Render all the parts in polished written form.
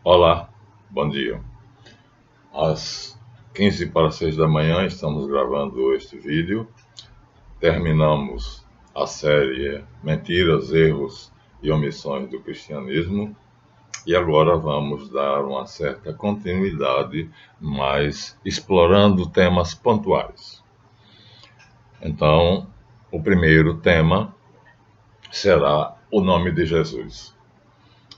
Olá, bom dia. Às 15 para 6 da manhã estamos gravando este vídeo. Terminamos a série Mentiras, Erros e Omissões do Cristianismo e agora vamos dar uma certa continuidade, mas explorando temas pontuais. Então, o primeiro tema será o nome de Jesus.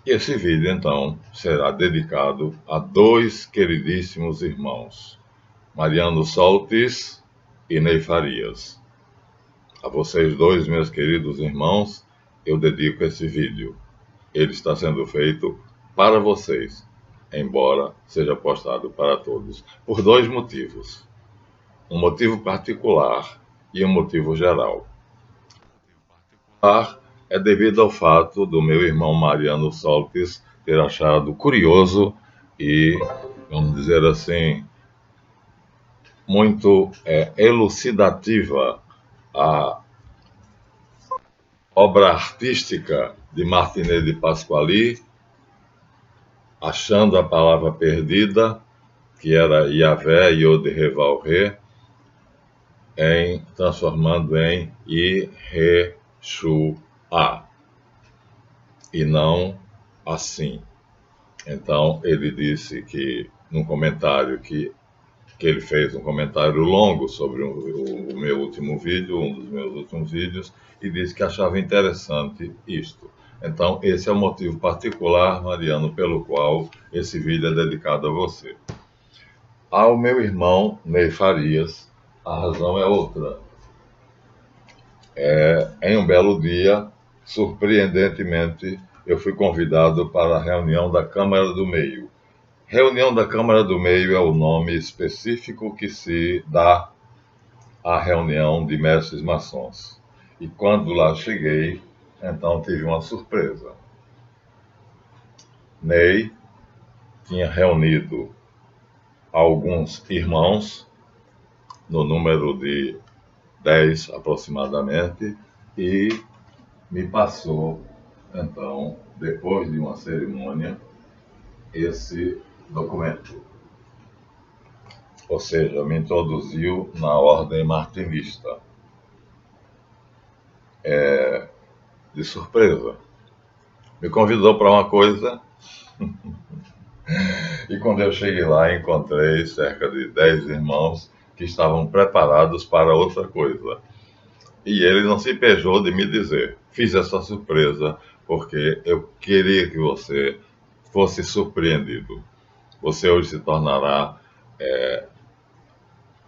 Esse vídeo, então, será dedicado a dois queridíssimos irmãos, Mariano Soltis e Ney Farias. A vocês dois, meus queridos irmãos, eu dedico esse vídeo. Ele está sendo feito para vocês, embora seja postado para todos, por dois motivos. Um motivo particular e um motivo geral. É devido ao fato do meu irmão Mariano Soltis ter achado curioso e, vamos dizer assim, muito elucidativa a obra artística de Martinez de Pasquali, achando a palavra perdida, que era Yahvé, Yod, Reval, Re, transformando em Yeshua, e não assim. Então, ele disse que, num comentário que ele fez, um comentário longo sobre o meu último vídeo, um dos meus últimos vídeos, e disse que achava interessante isto. Então, esse é o motivo particular, Mariano, pelo qual esse vídeo é dedicado a você. Ao meu irmão, Ney Farias, a razão é outra. Em um belo dia, surpreendentemente, eu fui convidado para a reunião da Câmara do Meio. Reunião da Câmara do Meio é o nome específico que se dá à reunião de mestres maçons. E quando lá cheguei, então tive uma surpresa. Ney tinha reunido alguns irmãos, no número de 10 aproximadamente, e me passou, então, depois de uma cerimônia, esse documento. Ou seja, me introduziu na ordem martinista. De surpresa. Me convidou para uma coisa e quando eu cheguei lá encontrei cerca de 10 irmãos que estavam preparados para outra coisa. E ele não se pejou de me dizer, fiz essa surpresa porque eu queria que você fosse surpreendido. Você hoje se tornará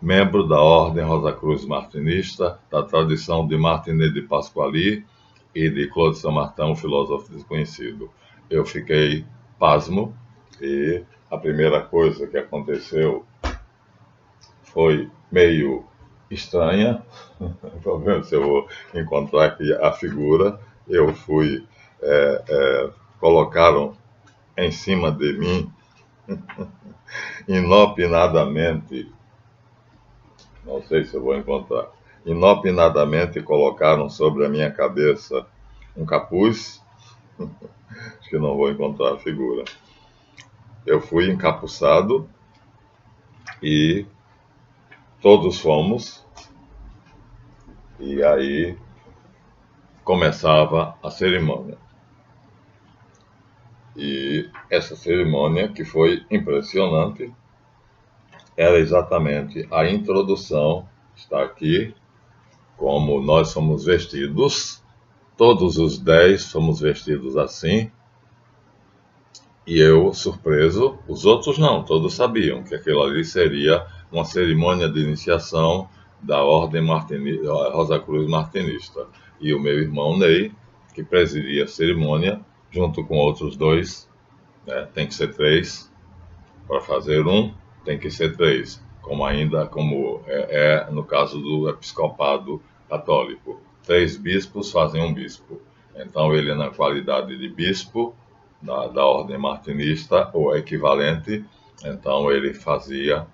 membro da Ordem Rosa Cruz Martinista, da tradição de Martinez de Pasquali e de Claude Saint-Martin, filósofo desconhecido. Eu fiquei pasmo e a primeira coisa que aconteceu foi meio estranha. Estou vendo se eu vou encontrar aqui a figura. Eu fui, colocaram em cima de mim, inopinadamente, não sei se eu vou encontrar, inopinadamente colocaram sobre a minha cabeça um capuz. Acho que não vou encontrar a figura. Eu fui encapuçado e todos fomos, e aí começava a cerimônia. E essa cerimônia, que foi impressionante, era exatamente a introdução, está aqui, como nós somos vestidos, todos os 10 somos vestidos assim, e eu, surpreso, os outros não, todos sabiam que aquilo ali seria uma cerimônia de iniciação da Ordem Rosa Cruz Martinista. E o meu irmão Ney, que presidia a cerimônia, junto com outros dois, né, tem que ser 3, para fazer um, tem que ser 3, como no caso do episcopado católico. 3 bispos fazem um bispo. Então ele, na qualidade de bispo, da ordem martinista, ou equivalente, então ele fazia,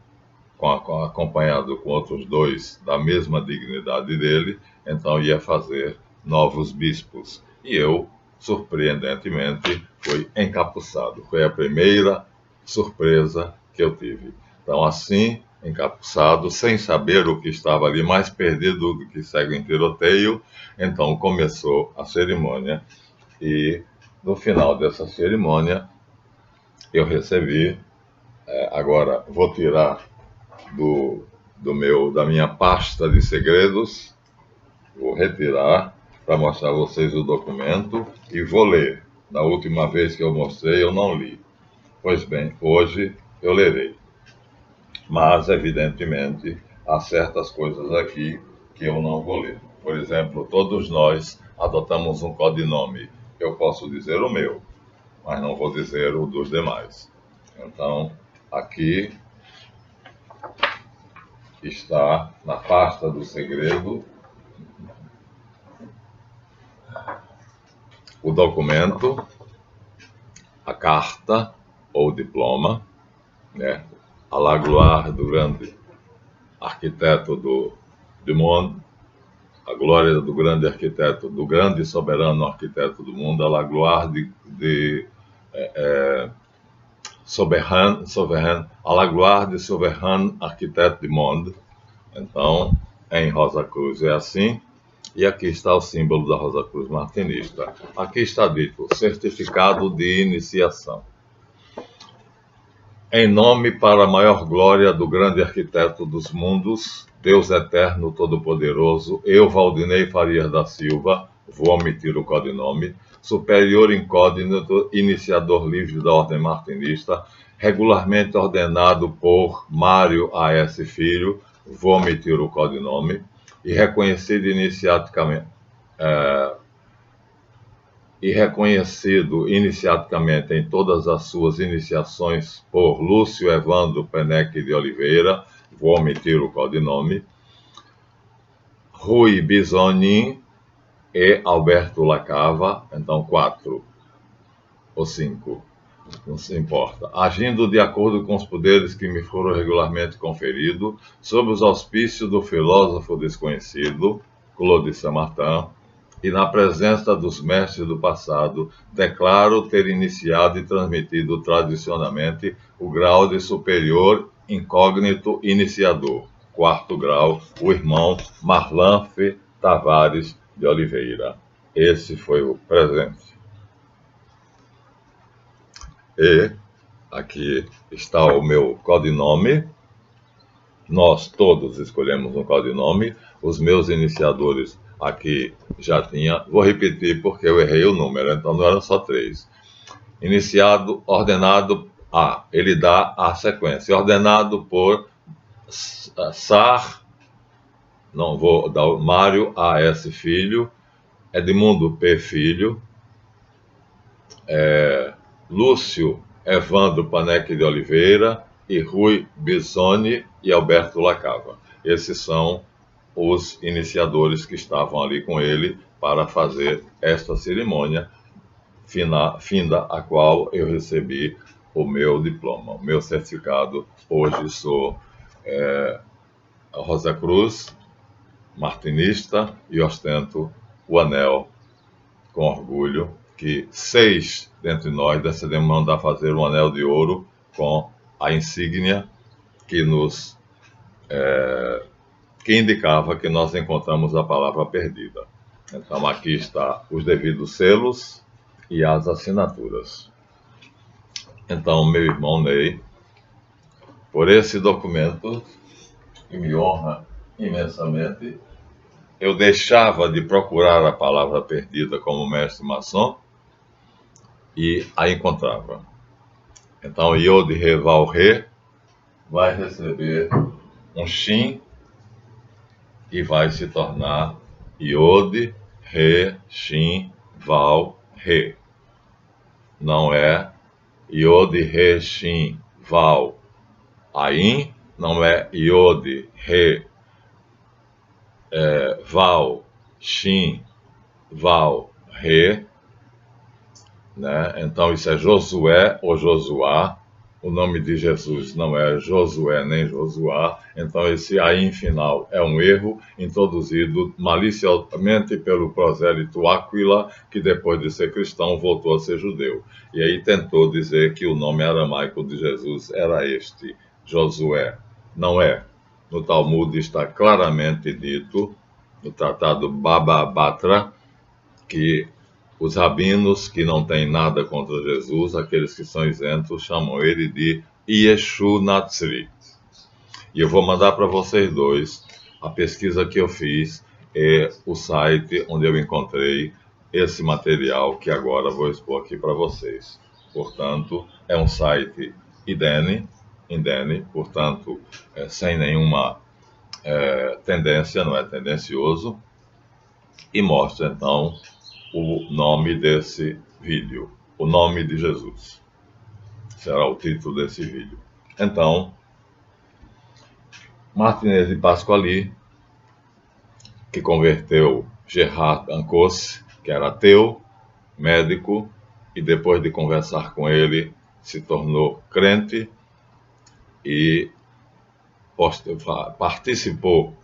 acompanhado com outros 2 da mesma dignidade dele, então ia fazer novos bispos. E eu surpreendentemente, foi encapuçado. Foi a primeira surpresa que eu tive. Então, assim, encapuçado, sem saber o que estava ali, mais perdido do que cego em tiroteio, então começou a cerimônia. E no final dessa cerimônia, eu recebi, agora vou tirar da minha pasta de segredos, vou retirar para mostrar a vocês o documento e vou ler. Na última vez que eu mostrei, eu não li. Pois bem, hoje eu lerei. Mas, evidentemente, há certas coisas aqui que eu não vou ler. Por exemplo, todos nós adotamos um codinome. Eu posso dizer o meu, mas não vou dizer o dos demais. Então, aqui está na pasta do segredo o documento, a carta ou diploma, né? À la gloire do grande arquiteto do mundo, a glória do grande arquiteto, do grande e soberano arquiteto do mundo, à la gloire à la gloire de souverain arquiteto du monde. Então, em Rosa Cruz é assim. E aqui está o símbolo da Rosa Cruz Martinista. Aqui está dito, certificado de iniciação. Em nome para a maior glória do grande arquiteto dos mundos, Deus eterno, todo-poderoso, eu, Valdinei Farias da Silva, vou omitir o codinome, superior incógnito, iniciador livre da Ordem Martinista, regularmente ordenado por Mário A.S. Filho, vou omitir o codinome, e reconhecido iniciaticamente em todas as suas iniciações por Lúcio Evandro Penec de Oliveira, vou omitir o codinome, Rui Bisogni e Alberto Lacava, então 4 ou 5, não se importa, agindo de acordo com os poderes que me foram regularmente conferidos, sob os auspícios do filósofo desconhecido, Claude Saint-Martin, e na presença dos mestres do passado, declaro ter iniciado e transmitido tradicionalmente o grau de superior incógnito iniciador, 4º grau, o irmão Marlan F. Tavares de Oliveira. Esse foi o presente. E aqui está o meu codinome. Nós todos escolhemos um codinome. Os meus iniciadores aqui já tinha. Vou repetir porque eu errei o número, então não eram só 3. Iniciado, ordenado. Ele dá a sequência. Ordenado por não vou dar o Mário A.S. Filho, Edmundo P. Filho, Lúcio Evandro Penec de Oliveira e Rui Bisogni e Alberto Lacava. Esses são os iniciadores que estavam ali com ele para fazer esta cerimônia, finda a qual eu recebi o meu diploma, o meu certificado. Hoje sou Rosa Cruz Martinista e ostento o anel com orgulho, que 6 dentre nós decidimos mandar fazer um anel de ouro com a insígnia que que indicava que nós encontramos a palavra perdida. Então aqui está os devidos selos e as assinaturas. Então, meu irmão Ney, por esse documento, que me honra imensamente, eu deixava de procurar a palavra perdida como mestre maçom e a encontrava. Então, Yod He Val He vai receber um Shin e vai se tornar Yod He Shin Val He. Não é Yod He Shin Val Ain, não é Yod He Val Shin Val He, né? Então isso é Josué ou Josuá, o nome de Jesus não é Josué nem Josuá, então esse Ain final é um erro introduzido maliciosamente pelo prosélito Áquila, que depois de ser cristão voltou a ser judeu. E aí tentou dizer que o nome aramaico de Jesus era este, Josué. Não é. No Talmud está claramente dito, no tratado Baba Batra, que os rabinos que não têm nada contra Jesus, aqueles que são isentos, chamam ele de Yeshu Natsri. E eu vou mandar para vocês dois a pesquisa que eu fiz e o site onde eu encontrei esse material que agora vou expor aqui para vocês. Portanto, é um site Indene, portanto, sem nenhuma tendência, não é tendencioso, e mostra então o nome desse vídeo, o nome de Jesus. Será o título desse vídeo. Então, Martinez de Pasquali, que converteu Gerhard Ancos, que era ateu, médico, e depois de conversar com ele, se tornou crente e participou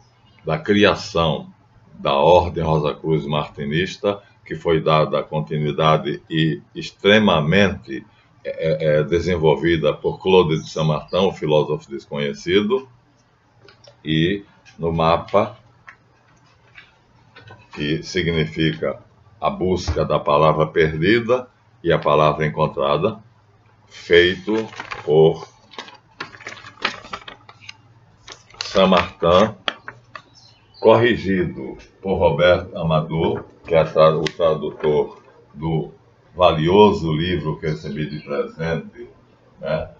da criação da Ordem Rosa Cruz Martinista, que foi dada continuidade e extremamente desenvolvida por Claude de Saint-Martin, o filósofo desconhecido, e no mapa, que significa a busca da palavra perdida e a palavra encontrada, feito por Saint-Martin, corrigido por Roberto Amador, que é o tradutor do valioso livro que eu recebi de presente, né,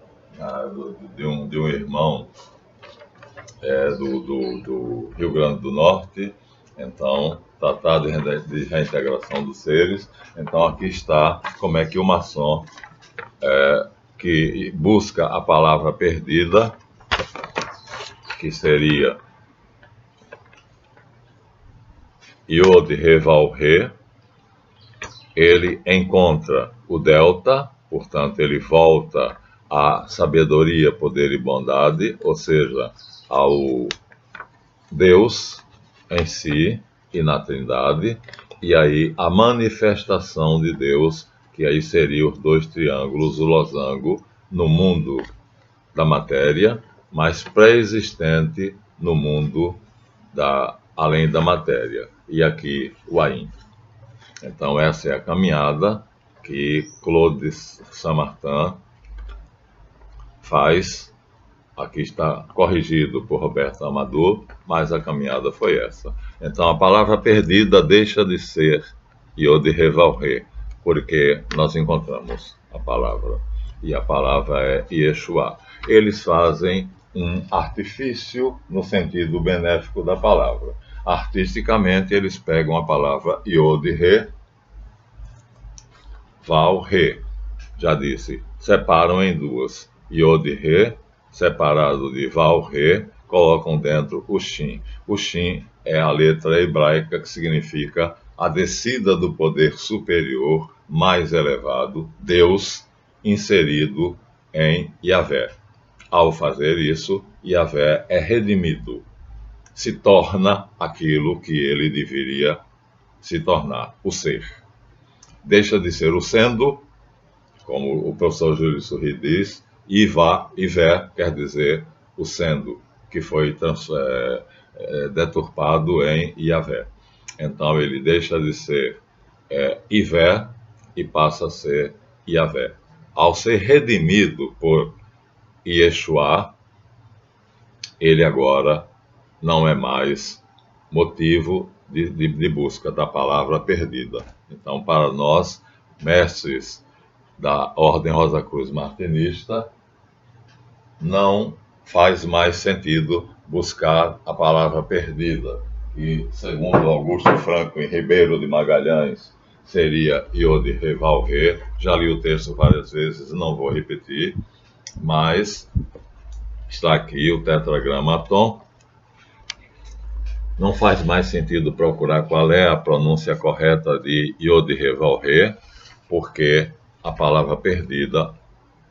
de um irmão do Rio Grande do Norte. Então, Tratado de Reintegração dos Seres. Então, aqui está como é que o maçom que busca a palavra perdida, que seria Yod He Vav He, ele encontra o delta, portanto, ele volta à sabedoria, poder e bondade, ou seja, ao Deus em si e na Trindade, e aí a manifestação de Deus, que aí seria os dois triângulos, o losango, no mundo da matéria, mas pré-existente no mundo além da matéria, e aqui o Ain. Então essa é a caminhada que Claude Saint-Martin faz. Aqui está corrigido por Roberto Amador, mas a caminhada foi essa. Então a palavra perdida deixa de ser Yod He Vav He, porque nós encontramos a palavra, e a palavra é Yeshua. Eles fazem um artifício no sentido benéfico da palavra. Artisticamente, eles pegam a palavra Yod He Vav He, já disse, separam em duas, Yod He, separado de Vav He, colocam dentro o Shin. O Shin é a letra hebraica que significa a descida do poder superior mais elevado, Deus, inserido em Yahvé. Ao fazer isso, Yahvé é redimido, se torna aquilo que ele deveria se tornar, o ser. Deixa de ser o sendo, como o professor Júlio Sorri diz, Ivé quer dizer o sendo, que foi deturpado em Yahvé. Então ele deixa de ser Ivé e passa a ser Yahvé. Ao ser redimido por Yeshua, ele agora não é mais motivo de busca da palavra perdida. Então, para nós, mestres da Ordem Rosa Cruz Martinista, não faz mais sentido buscar a palavra perdida, que, segundo Augusto Franco e Ribeiro de Magalhães, seria Yod He Vav He. Já li o texto várias vezes, não vou repetir, mas está aqui o tetragramaton. Não faz mais sentido procurar qual é a pronúncia correta de Yod He Vav He, porque a palavra perdida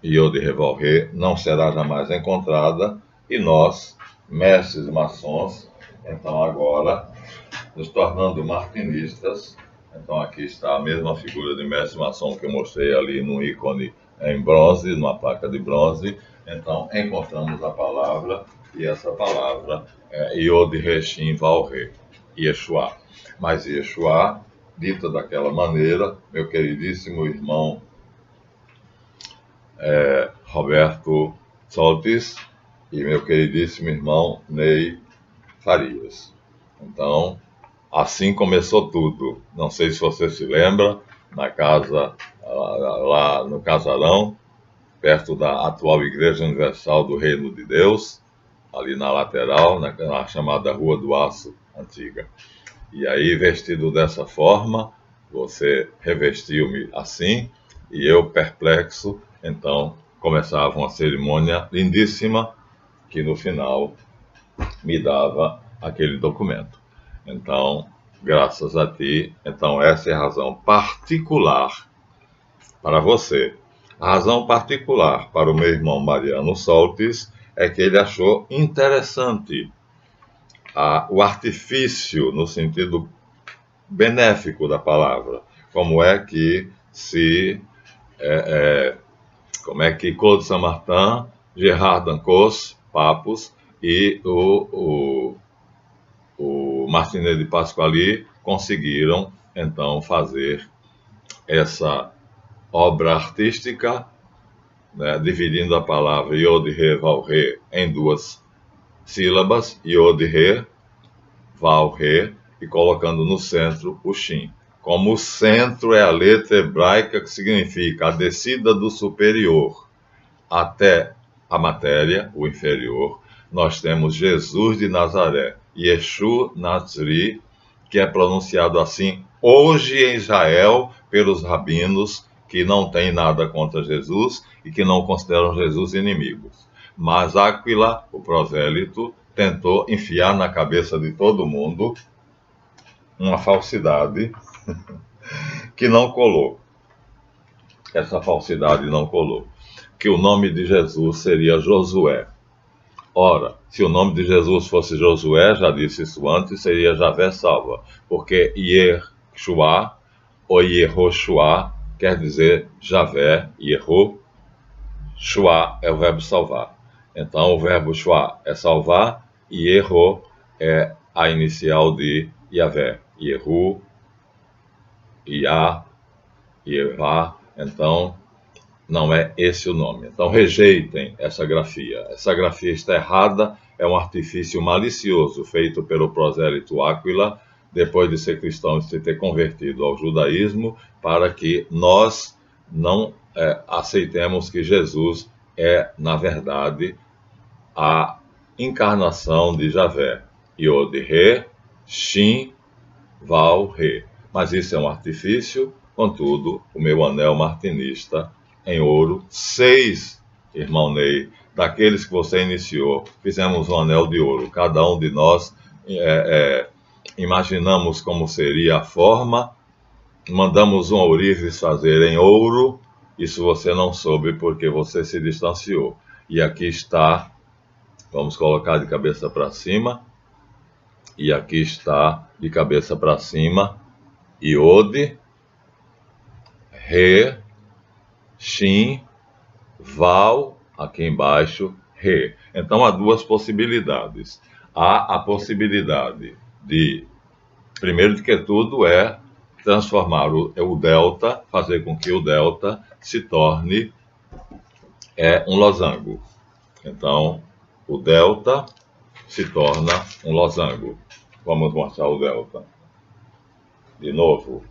Yod He Vav He, não será jamais encontrada, e nós, mestres maçons, então agora, nos tornando martinistas, então aqui está a mesma figura de mestre maçom que eu mostrei ali no ícone em bronze, numa placa de bronze, então encontramos a palavra, e essa palavra é Yod He Shin Vav He, Yeshua. Mas Yeshua, dita daquela maneira, meu queridíssimo irmão Roberto Soltis e meu queridíssimo irmão Ney Farias. Então, assim começou tudo. Não sei se você se lembra, na casa, lá no Casarão, perto da atual Igreja Universal do Reino de Deus, ali na lateral, na chamada Rua do Aço Antiga. E aí, vestido dessa forma, você revestiu-me assim, e eu, perplexo, então começava uma cerimônia lindíssima, que no final me dava aquele documento. Então, graças a ti, então essa é a razão particular para você. A razão particular para o meu irmão Mariano Soltis é que ele achou interessante o artifício no sentido benéfico da palavra. Como é que como é que Claude Saint-Martin, Gerard Dancos, Papos e o Martinez de Pasquali conseguiram, então, fazer essa obra artística, né, dividindo a palavra Yod He Vav He em duas sílabas, Yod He Vav He, e colocando no centro o Shin. Como o centro é a letra hebraica que significa a descida do superior até a matéria, o inferior, nós temos Jesus de Nazaré, Yeshu Nazri, que é pronunciado assim hoje em Israel pelos rabinos que não têm nada contra Jesus e que não consideram Jesus inimigos. Mas Áquila, o prosélito, tentou enfiar na cabeça de todo mundo uma falsidade que não colou. Essa falsidade não colou. Que o nome de Jesus seria Josué. Ora, se o nome de Jesus fosse Josué, já disse isso antes, seria Javé salva, porque Yeshua ou Yehoshua quer dizer Javé, Yeho, Shua é o verbo salvar. Então, o verbo Shua é salvar, e Yeho é a inicial de Yavé, Yehu, Yah, Yevá. Então, não é esse o nome. Então, rejeitem essa grafia. Essa grafia está errada, é um artifício malicioso feito pelo prosélito Áquila, depois de ser cristão e se ter convertido ao judaísmo, para que nós não aceitemos que Jesus é, na verdade, a encarnação de Javé. Yod He, Shin, Vav He. Mas isso é um artifício, contudo, o meu anel martinista em ouro, 6, irmão Ney, daqueles que você iniciou, fizemos um anel de ouro. Cada um de nós imaginamos como seria a forma, mandamos um ourives fazer em ouro. Isso você não soube porque você se distanciou. E aqui está, vamos colocar de cabeça para cima, e aqui está de cabeça para cima, Yod, He, Shin, Vav, aqui embaixo, He. Então, há duas possibilidades. Há a possibilidade de, primeiro de que tudo, transformar o delta, fazer com que o delta se torne um losango. Então, o delta se torna um losango. Vamos mostrar o delta. De novo.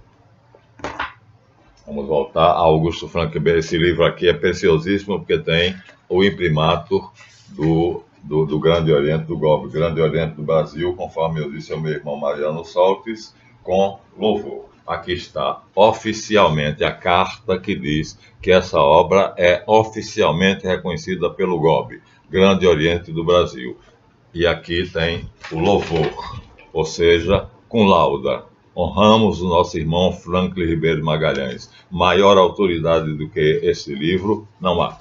Vamos voltar a Augusto Frank. Esse livro aqui é preciosíssimo porque tem o imprimatur do Grande Oriente, do GOB, Grande Oriente do Brasil, conforme eu disse ao meu irmão Mariano Soltis, com louvor. Aqui está oficialmente a carta que diz que essa obra é oficialmente reconhecida pelo GOB, Grande Oriente do Brasil. E aqui tem o louvor, ou seja, cum laude. Honramos o nosso irmão Franklin Ribeiro Magalhães. Maior autoridade do que esse livro não há.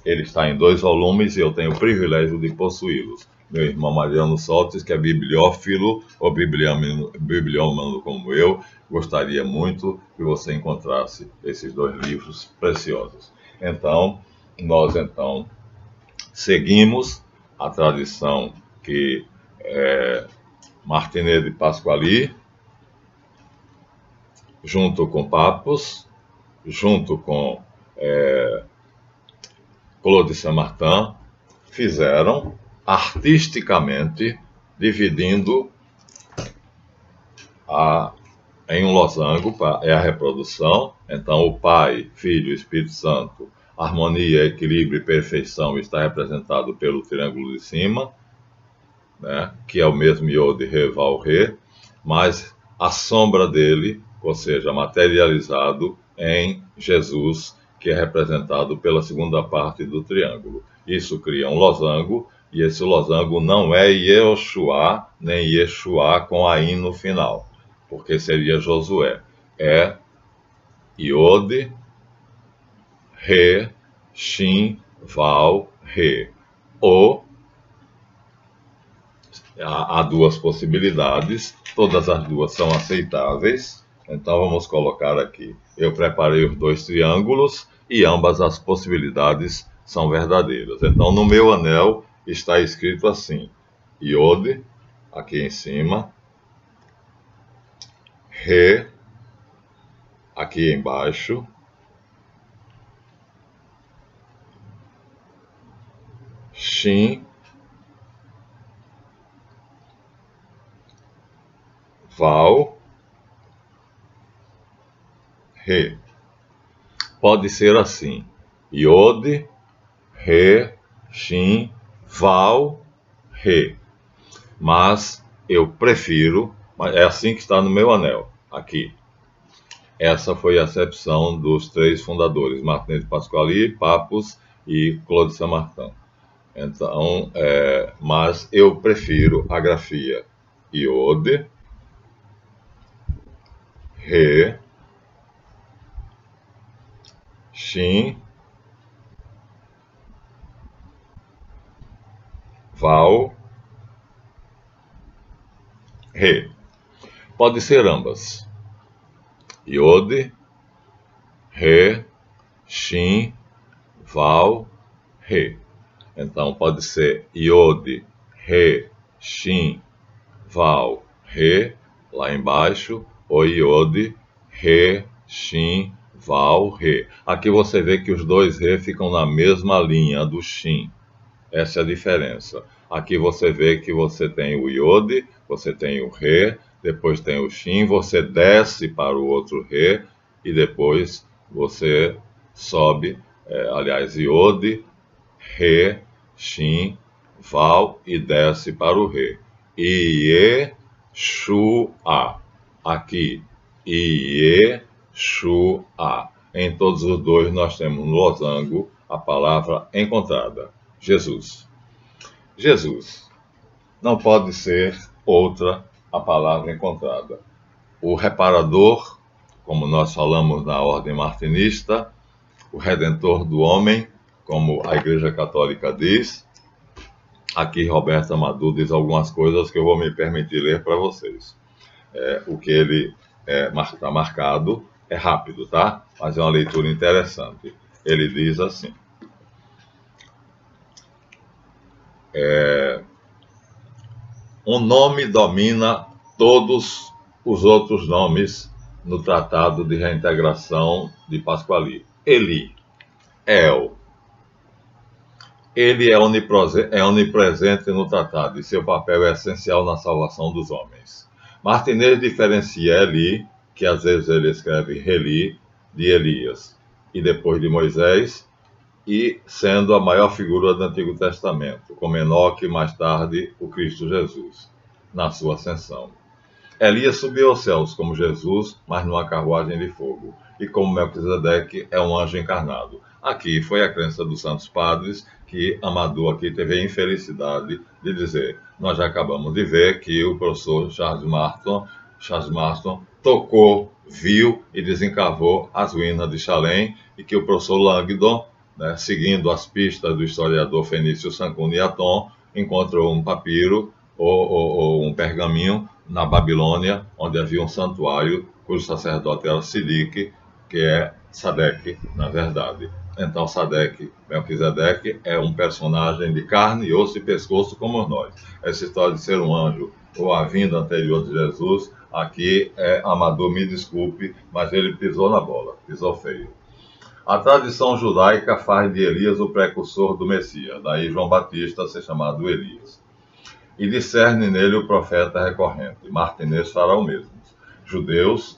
Ele está em 2 volumes e eu tenho o privilégio de possuí-los. Meu irmão Mariano Soltes, que é bibliófilo ou bibliômano como eu, gostaria muito que você encontrasse esses 2 livros preciosos. Então, nós seguimos a tradição que Martinez de Pasquali, junto com Papos, junto com Claude Saint-Martin, fizeram artisticamente, dividindo em um losango, é a reprodução. Então, o Pai, Filho e Espírito Santo, harmonia, equilíbrio e perfeição está representado pelo triângulo de cima, né, que é o mesmo Iod, Ré, Val, Ré, mas a sombra dele, ou seja, materializado em Jesus, que é representado pela segunda parte do triângulo. Isso cria um losango, e esse losango não é Yehoshua, nem Yeshua com Ain no final, porque seria Josué. É Iod, Ré, Shin, Val, Ré. Ou há 2 possibilidades, todas as 2 são aceitáveis. Então vamos colocar aqui. Eu preparei os 2 triângulos e ambas as possibilidades são verdadeiras. Então no meu anel está escrito assim: Iod, aqui em cima, Ré, aqui embaixo, Shin, Val, Ré. Pode ser assim: Iod, Ré, Shin, Val, Ré. Mas eu prefiro, é assim que está no meu anel, aqui. Essa foi a acepção dos 3 fundadores, Martinez de Pasquali, Papos e Claude Saint-Martin. Então, mas eu prefiro a grafia Iod, Ré, Shin, Val, Ré. Pode ser ambas. Iod, Ré, Shin, Val, Ré. Então pode ser Iod, Ré, Shin, Val, Ré, lá embaixo, ou Iod, Ré, Shin, Val, Ré. Aqui você vê que os 2 Ré ficam na mesma linha do Shin. Essa é a diferença. Aqui você vê que você tem o Iod, você tem o Ré, depois tem o Shin, você desce para o outro Ré e depois você sobe, aliás, Iod, Ré, Shin, Val e desce para o Ré. Yeshua. Aqui, Yeshua. Em todos os 2 nós temos no losango a palavra encontrada. Jesus. Jesus. Não pode ser outra a palavra encontrada. O reparador, como nós falamos na ordem martinista, o redentor do homem, como a Igreja Católica diz. Aqui Roberto Amadou diz algumas coisas que eu vou me permitir ler para vocês. O que ele está marcado é rápido, tá? Mas é uma leitura interessante. Ele diz assim: um nome domina todos os outros nomes no Tratado de Reintegração de Pasquali. Eli, El. Ele é onipresente no tratado e seu papel é essencial na salvação dos homens. Martinez diferencia Eli, que às vezes ele escreve Reli, de Elias, e depois de Moisés, e sendo a maior figura do Antigo Testamento, como Enoque e mais tarde o Cristo Jesus, na sua ascensão. Elias subiu aos céus como Jesus, mas numa carruagem de fogo, e como Melquisedeque é um anjo encarnado. Aqui foi a crença dos Santos Padres, que Amadou aqui teve a infelicidade de dizer. Nós já acabamos de ver que o professor Charles Marston tocou, viu e desencavou as ruínas de Chalém, e que o professor Langdon né, seguindo as pistas do historiador fenício Sancuniaton, encontrou um papiro ou um pergaminho na Babilônia, onde havia um santuário cujo sacerdote era Sidique, que é Sadeque, na verdade. Então, Sadeque, Melquisedeque, é um personagem de carne, osso e pescoço como nós. Essa história de ser um anjo ou a vinda anterior de Jesus, aqui Amador, me desculpe, mas ele pisou na bola, pisou feio. A tradição judaica faz de Elias o precursor do Messias, daí João Batista ser chamado Elias. E discerne nele o profeta recorrente. Martinez fará o mesmo. Judeus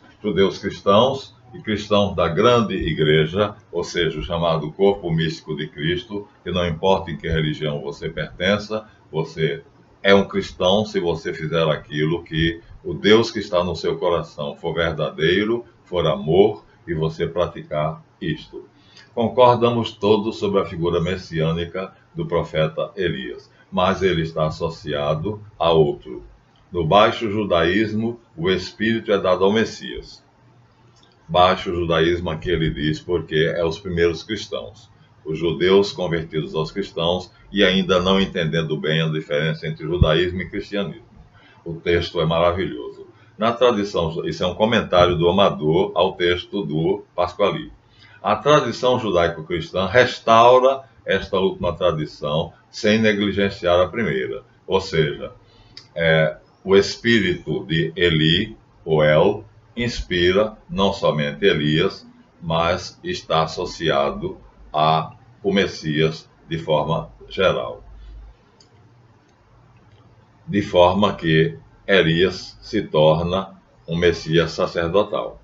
cristãos e cristãos da grande igreja, ou seja, o chamado corpo místico de Cristo, que não importa em que religião você pertença, você é um cristão se você fizer aquilo que o Deus que está no seu coração for verdadeiro, for amor, e você praticar isto. Concordamos todos sobre a figura messiânica do profeta Elias, mas ele está associado a outro. No baixo judaísmo, o Espírito é dado ao Messias. Baixo judaísmo aqui ele diz porque é os primeiros cristãos. Os judeus convertidos aos cristãos e ainda não entendendo bem a diferença entre judaísmo e cristianismo. O texto é maravilhoso. Na tradição, isso é um comentário do Amador ao texto do Pasquali. A tradição judaico-cristã restaura esta última tradição sem negligenciar a primeira. Ou seja, o espírito de Eli, ou El, inspira não somente Elias, mas está associado ao Messias de forma geral. De forma que Elias se torna um Messias sacerdotal.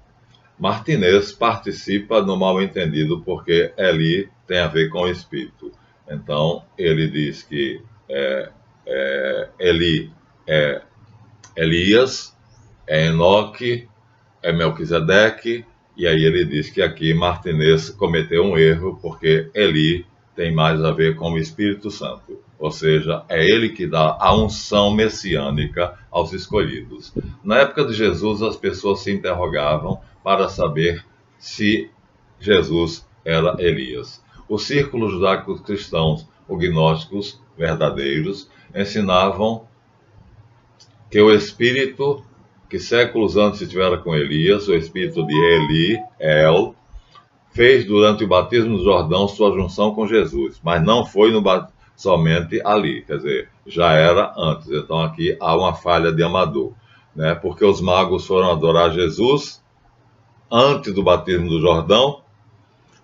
Martinez participa no mal-entendido porque Eli tem a ver com o Espírito. Então, ele diz que Eli é Elias, é Enoque, é Melquisedeque, e aí ele diz que aqui Martinez cometeu um erro porque Eli tem mais a ver com o Espírito Santo. Ou seja, é ele que dá a unção messiânica aos escolhidos. Na época de Jesus, as pessoas se interrogavam para saber se Jesus era Elias. Os círculos judaicos cristãos, ou gnósticos verdadeiros, ensinavam que o espírito que séculos antes estivera com Elias, o espírito de Eli, El, fez durante o batismo do Jordão sua junção com Jesus, mas não foi somente ali, quer dizer, já era antes. Então aqui há uma falha de Amador, né? Porque os magos foram adorar Jesus antes do batismo do Jordão.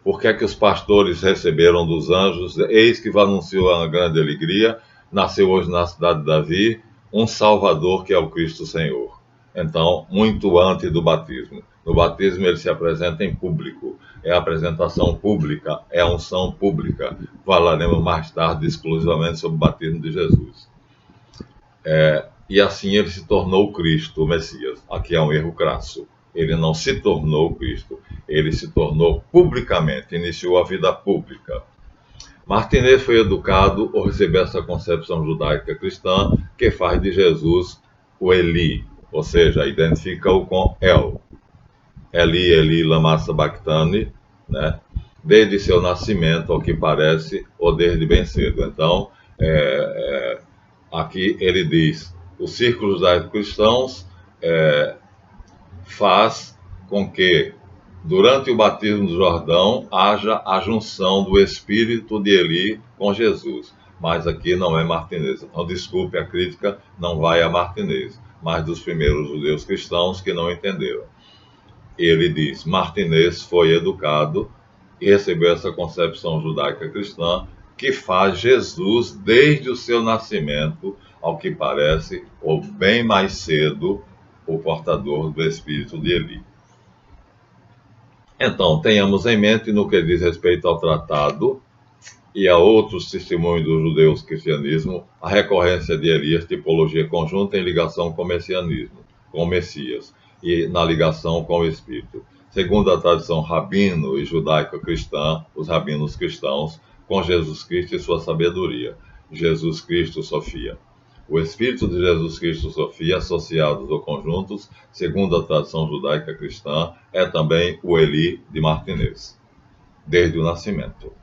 Por que é que os pastores receberam dos anjos? Eis que anunciou a grande alegria, nasceu hoje na cidade de Davi um Salvador que é o Cristo Senhor. Então, muito antes do batismo. No batismo ele se apresenta em público, é a apresentação pública, é a unção pública. Falaremos mais tarde exclusivamente sobre o batismo de Jesus. E assim ele se tornou Cristo, o Messias. Aqui é um erro crasso. Ele não se tornou Cristo, ele se tornou publicamente, iniciou a vida pública. Martinez foi educado ou recebeu essa concepção judaica cristã que faz de Jesus o Eli, ou seja, identifica-o com El. Eli, Eli, lama sabachthani, né? Desde seu nascimento, ao que parece, ou desde bem cedo. Então, aqui ele diz, os círculos judaico-cristãos faz com que, durante o batismo do Jordão, haja a junção do espírito de Eli com Jesus. Mas aqui não é Martinez. Então, desculpe, a crítica não vai a Martinez, mas dos primeiros judeus cristãos que não entenderam. Ele diz, Martinez foi educado e recebeu essa concepção judaica cristã que faz Jesus, desde o seu nascimento, ao que parece, ou bem mais cedo, o portador do espírito de Eli. Então, tenhamos em mente, no que diz respeito ao tratado e a outros testemunhos dos judeus cristianismo, a recorrência de Elias, tipologia conjunta em ligação com o messianismo, com o Messias, e na ligação com o Espírito. Segundo a tradição rabino e judaico-cristã, os rabinos cristãos, com Jesus Cristo e sua sabedoria. Jesus Cristo, Sofia. O Espírito de Jesus Cristo, Sofia, associados ou conjuntos, segundo a tradição judaica cristã, é também o Eli de Martinez, desde o nascimento.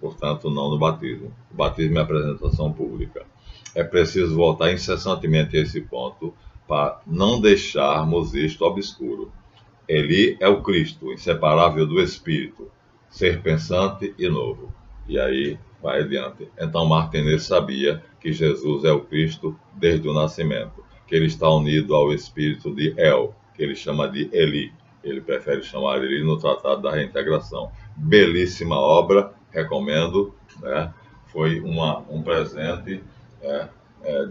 portanto não no batismo. O batismo é apresentação pública. É preciso voltar incessantemente a esse ponto para não deixarmos isto obscuro. Ele é o Cristo, inseparável do Espírito, ser pensante e novo. E aí vai adiante. Então Martinez sabia que Jesus é o Cristo desde o nascimento, que ele está unido ao espírito de El, que ele chama de Eli. Ele prefere chamar Eli no Tratado da Reintegração. Belíssima obra, recomendo, né? Foi um presente,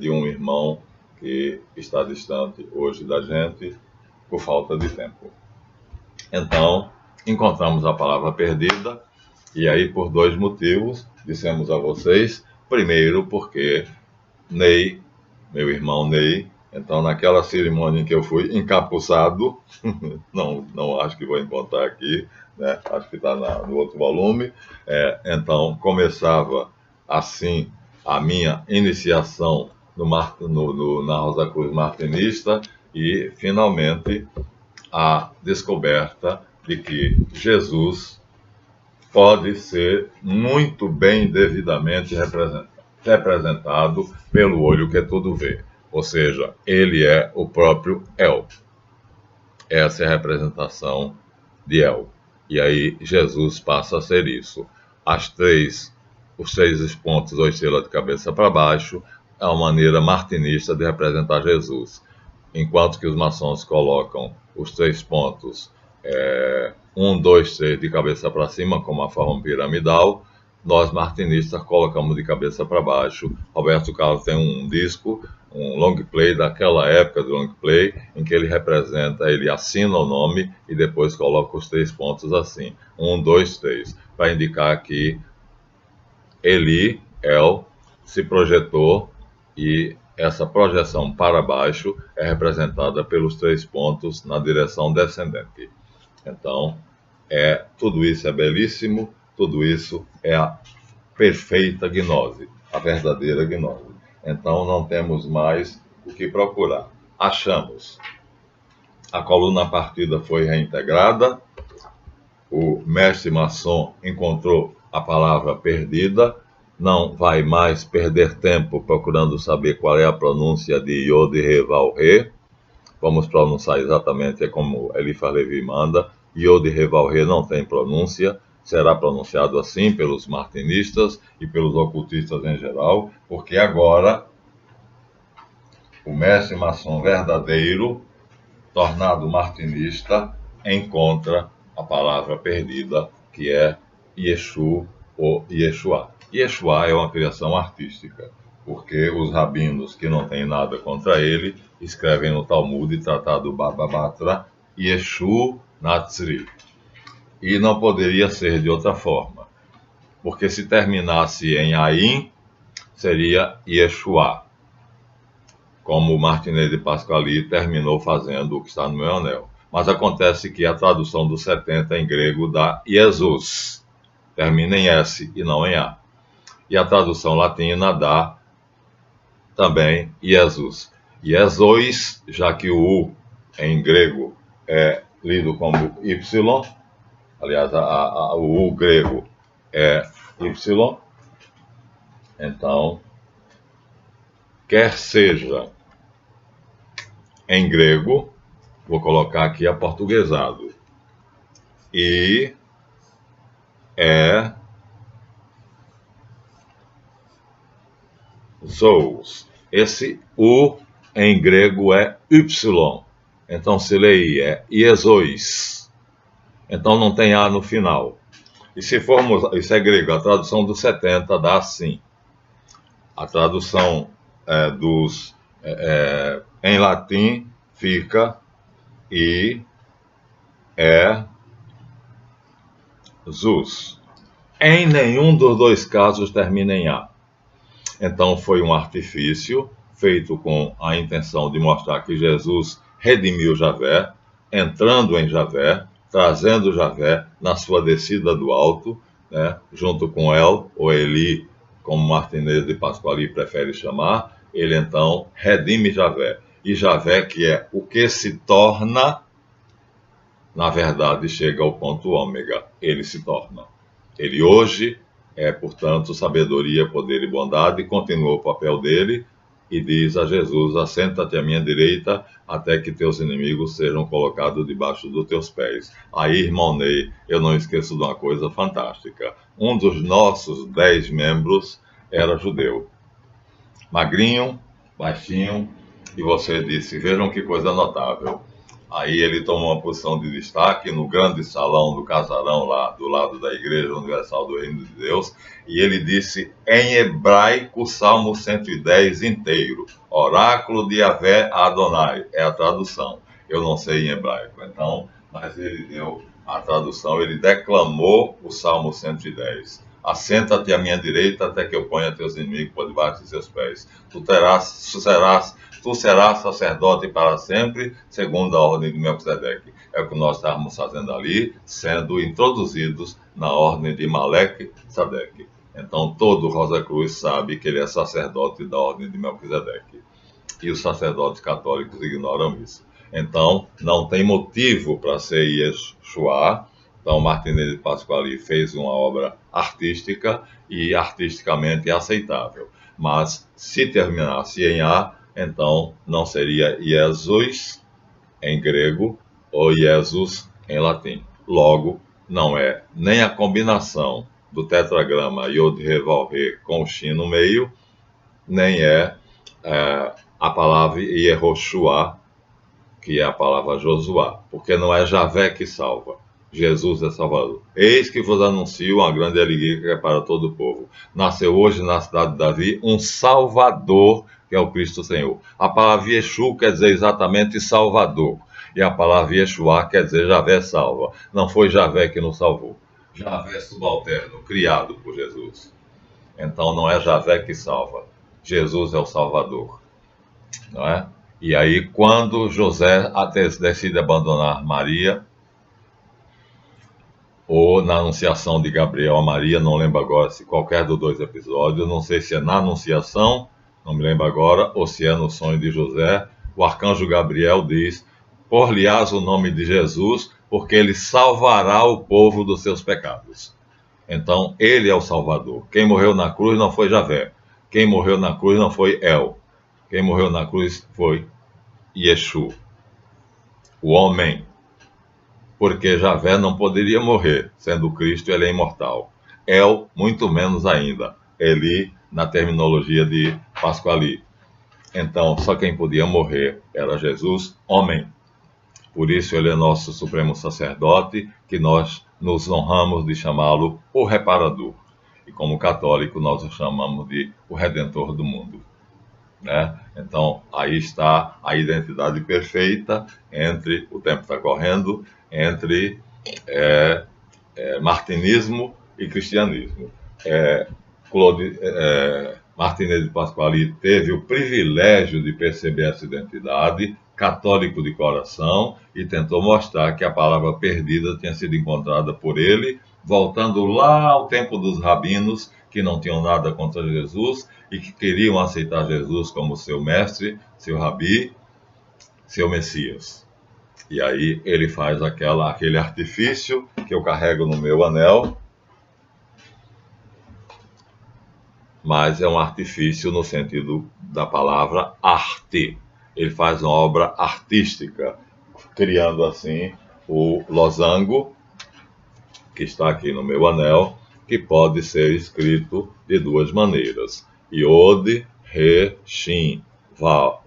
de um irmão que está distante hoje da gente por falta de tempo. Então, encontramos a palavra perdida, e aí por dois motivos, dissemos a vocês. Primeiro, porque Ney, meu irmão Ney, então naquela cerimônia em que eu fui encapuçado, não acho que vou encontrar aqui, né? Acho que está no outro volume, então começava assim a minha iniciação na Rosa Cruz Martinista, e finalmente a descoberta de que Jesus pode ser muito bem devidamente representado pelo olho que tudo vê. Ou seja, ele é o próprio El. Essa é a representação de El. E aí Jesus passa a ser isso. Os três pontos ou estrelas de cabeça para baixo é uma maneira martinista de representar Jesus. Enquanto que os maçons colocam os 3 pontos, 1, 2, 3 de cabeça para cima, como a forma piramidal, nós martinistas colocamos de cabeça para baixo. Roberto Carlos tem um disco, um long play daquela época do long play, em que ele assina o nome e depois coloca os 3 pontos assim, 1, 2, 3, para indicar que Eli, El, se projetou, e essa projeção para baixo é representada pelos 3 pontos na direção descendente. Então, tudo isso é belíssimo, tudo isso é a perfeita gnose, a verdadeira gnose. Então, não temos mais o que procurar. Achamos. A coluna partida foi reintegrada, o mestre maçom encontrou a palavra perdida, não vai mais perder tempo procurando saber qual é a pronúncia de Yod-He-Vav-He. Vamos pronunciar exatamente como Eliphas Levi manda. Yod-He-Vav-He não tem pronúncia, será pronunciado assim pelos martinistas e pelos ocultistas em geral, porque agora o mestre maçom verdadeiro, tornado martinista, encontra a palavra perdida, que é Yeshu ou Yeshua. Yeshua é uma criação artística, porque os rabinos, que não têm nada contra ele, escrevem no Talmud, Tratado Baba Batra, Yeshu Natsri. E não poderia ser de outra forma, porque se terminasse em Ain, seria Yeshua, como o Martinez de Pasquali terminou fazendo o que está no meu anel. Mas acontece que a tradução do 70 em grego dá Jesus, termina em S e não em A. E a tradução latina dá também Jesus. Jesus, já que o U em grego é lido como Y, aliás, o U grego é Y, então, quer seja em grego, vou colocar aqui aportuguesado, e Zous. Esse U em grego é Y. Então se lê aí, é Iezois. Então não tem A no final. E se formos, isso é grego, a tradução dos 70 dá assim. A tradução em latim fica I, Zus. Em nenhum dos dois casos termina em A. Então foi um artifício feito com a intenção de mostrar que Jesus redimiu Javé, entrando em Javé, trazendo Javé na sua descida do alto, né, junto com El, ou Eli, como Martinez de Pasquali prefere chamar. Ele então redime Javé. E Javé, que é o que se torna, na verdade chega ao ponto ômega. Ele se torna. Ele hoje portanto, sabedoria, poder e bondade. Continua o papel dele e diz a Jesus: assenta-te à minha direita até que teus inimigos sejam colocados debaixo dos teus pés. Aí, irmão Ney, eu não esqueço de uma coisa fantástica. Um dos nossos 10 membros era judeu. Magrinho, baixinho, e você disse: vejam que coisa notável. Aí ele tomou uma posição de destaque no grande salão do casarão lá do lado da Igreja Universal do Reino de Deus, e ele disse em hebraico o Salmo 110 inteiro: Oráculo de Yahvé Adonai, é a tradução. Eu não sei em hebraico, então, mas ele deu a tradução, ele declamou o Salmo 110. Assenta-te à minha direita até que eu ponha teus inimigos por debaixo de seus pés. Tu serás sacerdote para sempre, segundo a ordem de Melquisedeque. É o que nós estávamos fazendo ali, sendo introduzidos na ordem de Maleque-Sadeque. Então, todo Rosa Cruz sabe que ele é sacerdote da ordem de Melquisedeque. E os sacerdotes católicos ignoram isso. Então, não tem motivo para ser Yeshua. Então, Martinez de Pasquali fez uma obra artística e artisticamente aceitável. Mas, se terminasse em A, então não seria Jesus em grego ou Jesus em latim. Logo, não é nem a combinação do tetragrama Yod He Vav He com o Shin no meio, nem é a palavra Yehoshua, que é a palavra Josuá, porque não é Javé que salva. Jesus é Salvador. Eis que vos anuncio uma grande alegria que é para todo o povo. Nasceu hoje na cidade de Davi um Salvador, que é o Cristo Senhor. A palavra Yeshua quer dizer exatamente Salvador. E a palavra Yeshua quer dizer Javé salva. Não foi Javé que nos salvou. Javé subalterno, criado por Jesus. Então não é Javé que salva. Jesus é o Salvador. Não é? E aí, quando José decide abandonar Maria, ou na anunciação de Gabriel a Maria, não lembro agora se qualquer dos dois episódios, não sei se é na anunciação, não me lembro agora, ou se é no sonho de José, o arcanjo Gabriel diz: por-lhe-ás o nome de Jesus, porque ele salvará o povo dos seus pecados. Então, ele é o Salvador. Quem morreu na cruz não foi Javé. Quem morreu na cruz não foi El. Quem morreu na cruz foi Yeshua, o homem. Porque Javé não poderia morrer, sendo Cristo, ele é imortal. El, muito menos ainda. Eli, na terminologia de Pasquali. Então, só quem podia morrer era Jesus, homem. Por isso ele é nosso supremo sacerdote, que nós nos honramos de chamá-lo o reparador. E como católico, nós o chamamos de o redentor do mundo. Né? Então, aí está a identidade perfeita entre, o tempo está correndo, entre martinismo e cristianismo. Martinez de Pasquali teve o privilégio de perceber essa identidade, católico de coração, e tentou mostrar que a palavra perdida tinha sido encontrada por ele, voltando lá ao tempo dos rabinos, que não tinham nada contra Jesus e que queriam aceitar Jesus como seu mestre, seu rabi, seu Messias. E aí ele faz aquele artifício que eu carrego no meu anel, mas é um artifício no sentido da palavra arte. Ele faz uma obra artística, criando assim o losango, que está aqui no meu anel, que pode ser escrito de duas maneiras. Yod, Re, Shin, Val,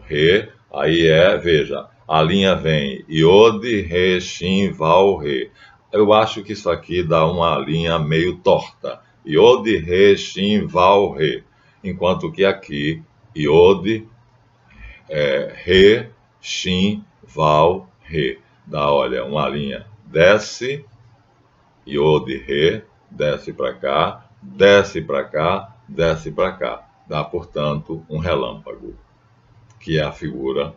Re. Aí veja, a linha vem Yod, Re, Shin, Val, Re. Eu acho que isso aqui dá uma linha meio torta. Yod, Re, Shin, Val, Re. Enquanto que aqui, Yod, Re, Shin, Val, Re. Dá, olha, uma linha desce, Yod, Re, desce para cá, desce para cá, desce para cá. Dá, portanto, um relâmpago, que é a figura,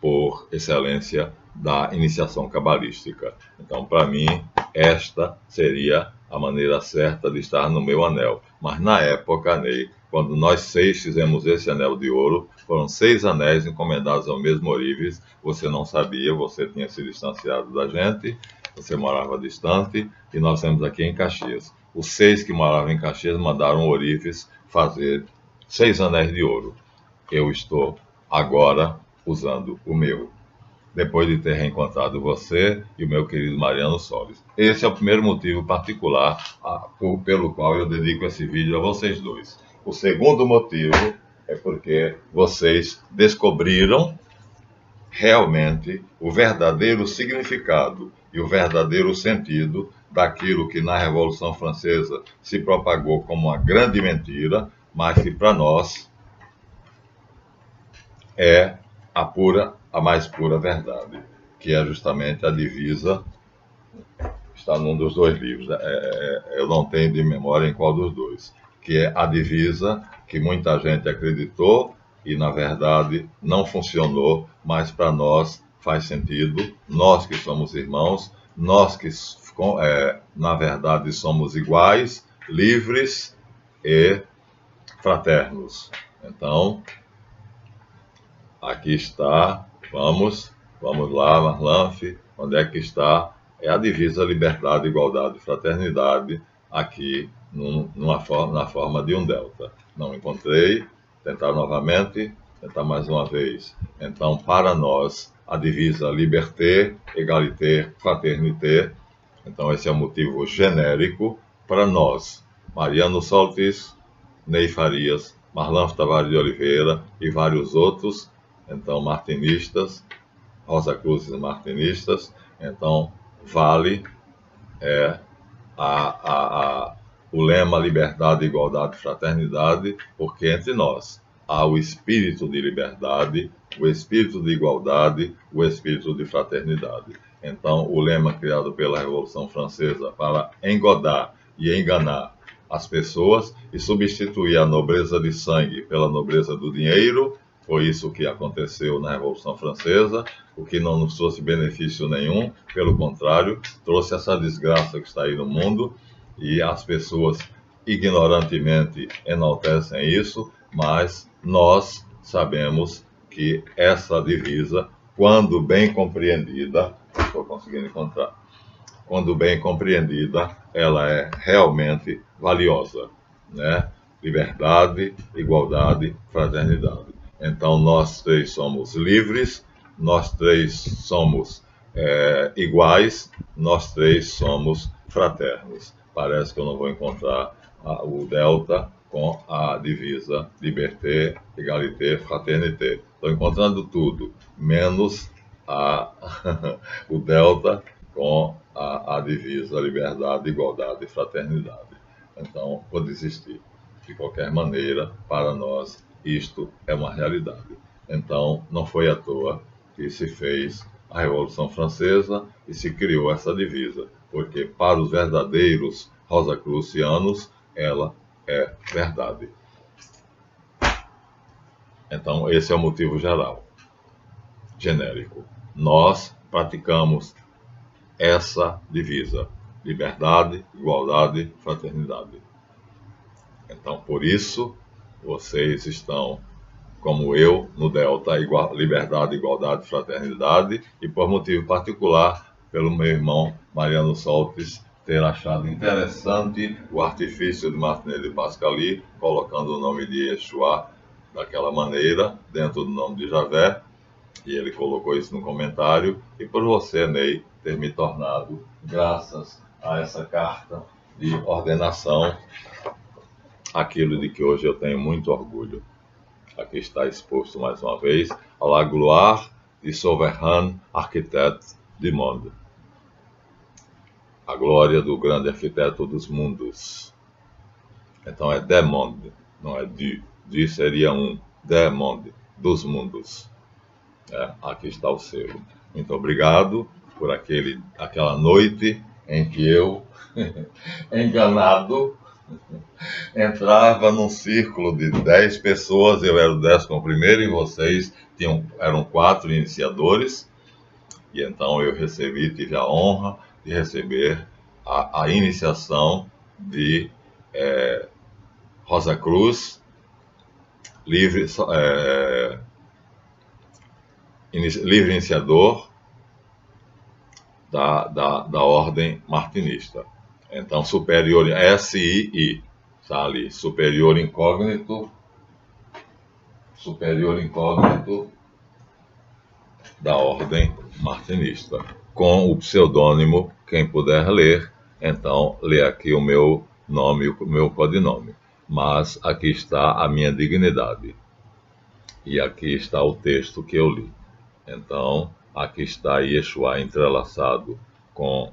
por excelência, da iniciação cabalística. Então, para mim, esta seria a maneira certa de estar no meu anel. Mas na época, Ney, quando nós 6 fizemos esse anel de ouro, foram 6 anéis encomendados ao mesmo Orives, você não sabia, você tinha se distanciado da gente, você morava distante, e nós temos aqui em Caxias. Os 6 que moravam em Caxias mandaram o Orífes fazer 6 anéis de ouro. Eu estou agora usando o meu, depois de ter reencontrado você e o meu querido Mariano Solis. Esse é o primeiro motivo particular pelo qual eu dedico esse vídeo a vocês dois. O segundo motivo é porque vocês descobriram realmente o verdadeiro significado e o verdadeiro sentido daquilo que na Revolução Francesa se propagou como uma grande mentira, mas que para nós é a mais pura verdade, que é justamente a divisa. Está num dos dois livros, eu não tenho de memória em qual dos dois, que é a divisa que muita gente acreditou e na verdade não funcionou, mas para nós faz sentido, nós que somos irmãos, nós que na verdade somos iguais, livres e fraternos. Então, aqui está, vamos lá, Marlanf, onde é que está? É a divisa liberdade, igualdade e fraternidade, aqui na forma de um delta. Não encontrei, tentar novamente, tentar mais uma vez. Então, para nós, a divisa liberté, égalité, fraternité, então esse é o motivo genérico para nós. Mariano Soltis, Ney Farias, Marlanf Tavares de Oliveira e vários outros, então martinistas, Rosa Cruz martinistas, então vale o lema liberdade, igualdade e fraternidade, porque entre nós há o espírito de liberdade, o espírito de igualdade, o espírito de fraternidade. Então, o lema criado pela Revolução Francesa para engodar e enganar as pessoas e substituir a nobreza de sangue pela nobreza do dinheiro, foi isso que aconteceu na Revolução Francesa, o que não nos trouxe benefício nenhum, pelo contrário, trouxe essa desgraça que está aí no mundo, e as pessoas ignorantemente enaltecem isso, mas nós sabemos que essa divisa, quando bem compreendida, estou conseguindo encontrar, quando bem compreendida, ela é realmente valiosa, né? Liberdade, igualdade, fraternidade. Então, nós três somos livres, nós três somos iguais, nós três somos fraternos. Parece que eu não vou encontrar o delta com a divisa liberté, égalité, fraternité. Estou encontrando tudo, menos o delta com a divisa liberdade, igualdade e fraternidade. Então, vou desistir. De qualquer maneira, para nós, isto é uma realidade. Então, não foi à toa que se fez a Revolução Francesa e se criou essa divisa, porque para os verdadeiros rosacrucianos, ela é verdade. Então, esse é o motivo geral, genérico. Nós praticamos essa divisa: liberdade, igualdade, fraternidade. Então, por isso, vocês estão, como eu, no Delta, liberdade, igualdade, fraternidade, e por motivo particular, pelo meu irmão Mariano Soltis ter achado interessante o artifício de Martinez de Pascali, colocando o nome de Yeshua daquela maneira, dentro do nome de Javé, e ele colocou isso no comentário, e por você, Ney, ter me tornado, graças a essa carta de ordenação, aquilo de que hoje eu tenho muito orgulho. Aqui está exposto mais uma vez a la gloire du souverain arquitecte du monde. A glória do grande arquiteto dos mundos. Então é des mondes, não é du. Du seria des mondes, dos mundos. Aqui está o selo. Muito obrigado por aquela noite em que eu, enganado, entrava num círculo de 10 pessoas, eu era o 11º e vocês eram 4 iniciadores, e então eu tive a honra de receber a iniciação de Rosa Cruz, livre iniciador da ordem martinista. Então, superior, SII, está ali, superior incógnito da ordem martinista, com o pseudônimo, quem puder ler, então lê aqui o meu nome, o meu codinome. Mas aqui está a minha dignidade. E aqui está o texto que eu li. Então, aqui está Yeshua entrelaçado com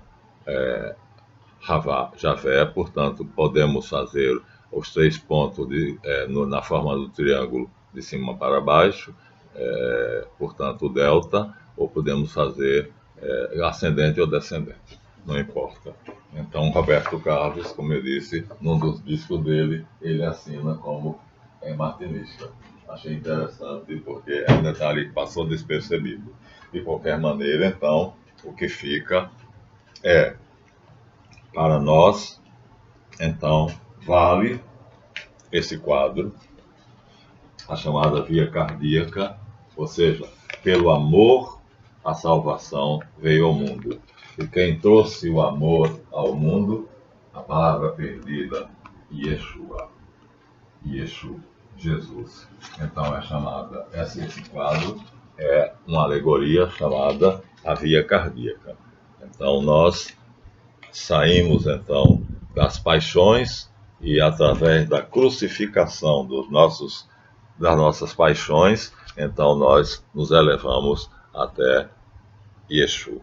Javé, portanto, podemos fazer os 3 pontos na forma do triângulo de cima para baixo, portanto, o delta, ou podemos fazer ascendente ou descendente, não importa. Então, Roberto Carlos, como eu disse, num dos discos dele, ele assina como martinista. Achei interessante, porque é um detalhe que passou despercebido. De qualquer maneira, então, o que fica é, para nós, então, vale esse quadro, a chamada via cardíaca, ou seja, pelo amor, a salvação veio ao mundo. E quem trouxe o amor ao mundo, a palavra perdida, Yeshua, Jesus. Então é chamada, esse quadro é uma alegoria chamada a via cardíaca. Então nós saímos então das paixões e através da crucificação das nossas paixões, então nós nos elevamos até Yeshua,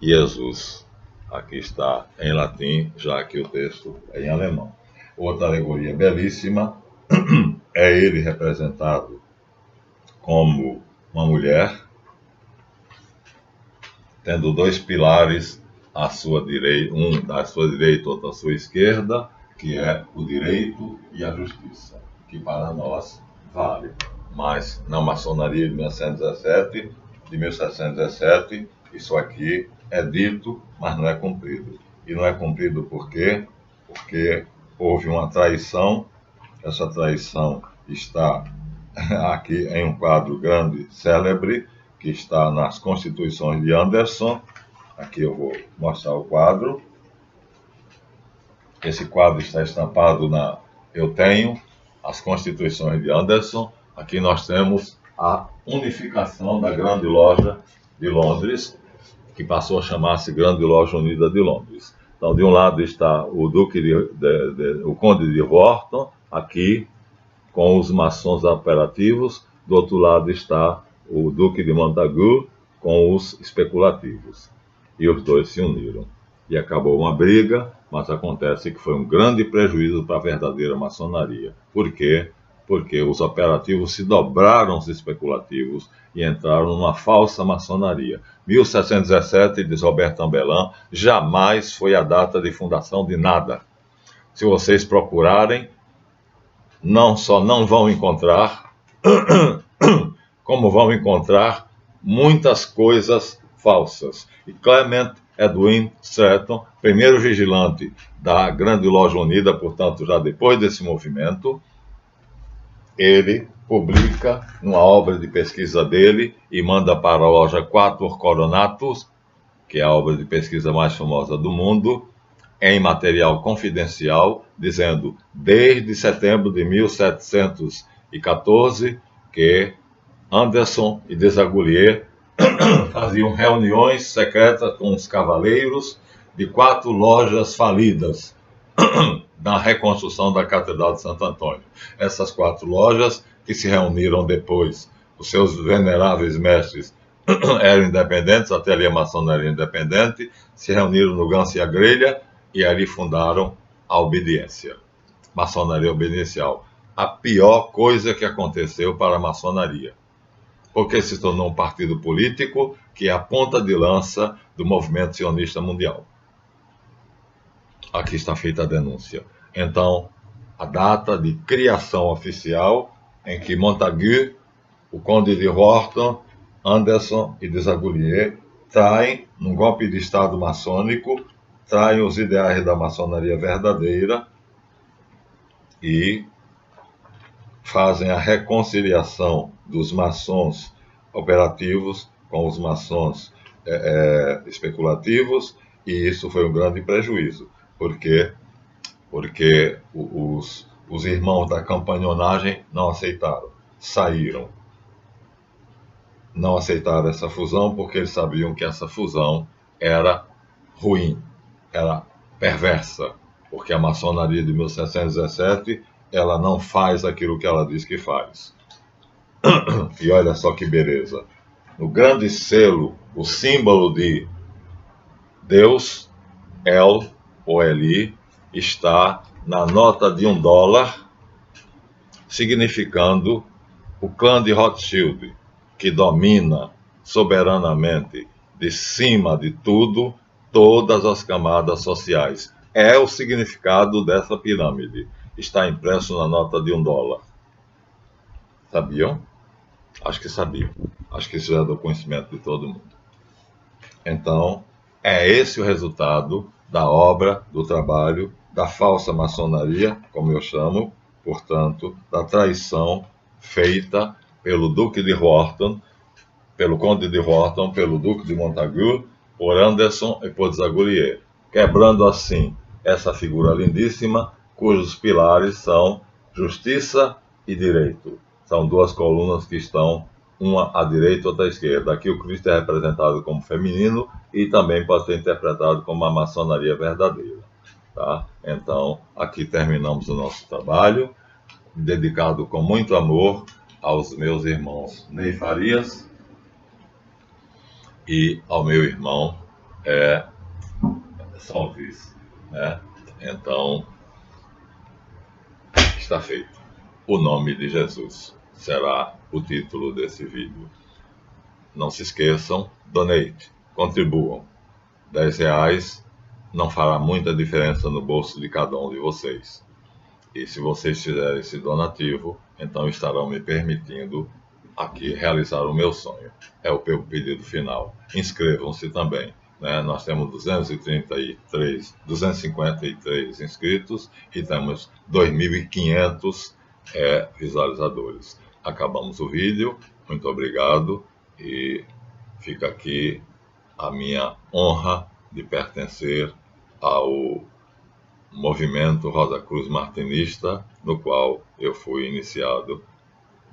Jesus. Aqui está em latim, já que o texto é em alemão. Outra alegoria belíssima é ele representado como uma mulher, tendo 2 pilares à sua direita, um à sua direita, outro à sua esquerda, que é o direito e a justiça, que para nós vale. Mas na maçonaria de 1717, isso aqui é dito, mas não é cumprido. E não é cumprido por quê? Porque houve uma traição. Essa traição está aqui em um quadro grande, célebre, que está nas Constituições de Anderson. Aqui eu vou mostrar o quadro. Esse quadro está estampado Eu tenho as Constituições de Anderson. Aqui nós temos a unificação da Grande Loja de Londres, que passou a chamar-se Grande Loja Unida de Londres. Então, de um lado está o o Conde de Wharton, aqui, com os maçons operativos. Do outro lado está o Duque de Montagu, com os especulativos. E os dois se uniram. E acabou uma briga, mas acontece que foi um grande prejuízo para a verdadeira maçonaria. Por quê? Porque os operativos se dobraram aos especulativos e entraram numa falsa maçonaria. 1717, diz Roberto Ambellan, jamais foi a data de fundação de nada. Se vocês procurarem, não só não vão encontrar, como vão encontrar muitas coisas falsas. E Clement Edwin Stratton, primeiro vigilante da Grande Loja Unida, portanto, já depois desse movimento, ele publica uma obra de pesquisa dele e manda para a loja Quator Coronatus, que é a obra de pesquisa mais famosa do mundo, em material confidencial, dizendo, desde setembro de 1714, que Anderson e Desaguliers faziam reuniões secretas com os cavaleiros de 4 lojas falidas na reconstrução da Catedral de Santo Antônio. Essas 4 lojas que se reuniram depois, os seus veneráveis mestres eram independentes, até ali a maçonaria independente, se reuniram no Ganso e a Grelha e ali fundaram a obediência, maçonaria obediencial. A pior coisa que aconteceu para a maçonaria, porque se tornou um partido político que é a ponta de lança do movimento sionista mundial. Aqui está feita a denúncia. Então, a data de criação oficial em que Montagu, o Conde de Wharton, Anderson e Desaguliers traem, num golpe de Estado maçônico, traem os ideais da maçonaria verdadeira e fazem a reconciliação dos maçons operativos com os maçons especulativos, e isso foi um grande prejuízo, porque os irmãos da campanhonagem não aceitaram, saíram. Não aceitaram essa fusão porque eles sabiam que essa fusão era ruim, era perversa, porque a maçonaria de 1717 ela não faz aquilo que ela diz que faz. E olha só que beleza. No grande selo, o símbolo de Deus, El ou Eli, está na nota de $1, significando o clã de Rothschild, que domina soberanamente, de cima de tudo, todas as camadas sociais. É o significado dessa pirâmide. Está impresso na nota de $1. Sabiam? Acho que sabiam. Acho que isso já é do conhecimento de todo mundo. Então, é esse o resultado da obra, do trabalho, da falsa maçonaria, como eu chamo, portanto, da traição feita pelo Duque de Wharton, pelo Conde de Wharton, pelo Duque de Montagu, por Anderson e por Desaguliers, quebrando assim essa figura lindíssima, cujos pilares são justiça e direito. São duas colunas que estão uma à direita e outra à esquerda. Aqui o Cristo é representado como feminino e também pode ser interpretado como a maçonaria verdadeira. Tá? Então, aqui terminamos o nosso trabalho, dedicado com muito amor aos meus irmãos Ney Farias e ao meu irmão Salves. Né? Então, está feito. O nome de Jesus será o título desse vídeo. Não se esqueçam, donate, contribuam. R$10 não fará muita diferença no bolso de cada um de vocês. E se vocês fizerem esse donativo, então estarão me permitindo aqui realizar o meu sonho. É o meu pedido final. Inscrevam-se também. Né? Nós temos 253 inscritos e temos 2.500 visualizadores. Acabamos o vídeo. Muito obrigado e fica aqui a minha honra de pertencer ao movimento Rosa Cruz Martinista, no qual eu fui iniciado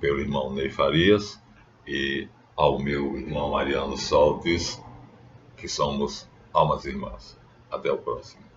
pelo irmão Ney Farias e ao meu irmão Mariano Soltes, que somos almas irmãs. Até o próximo.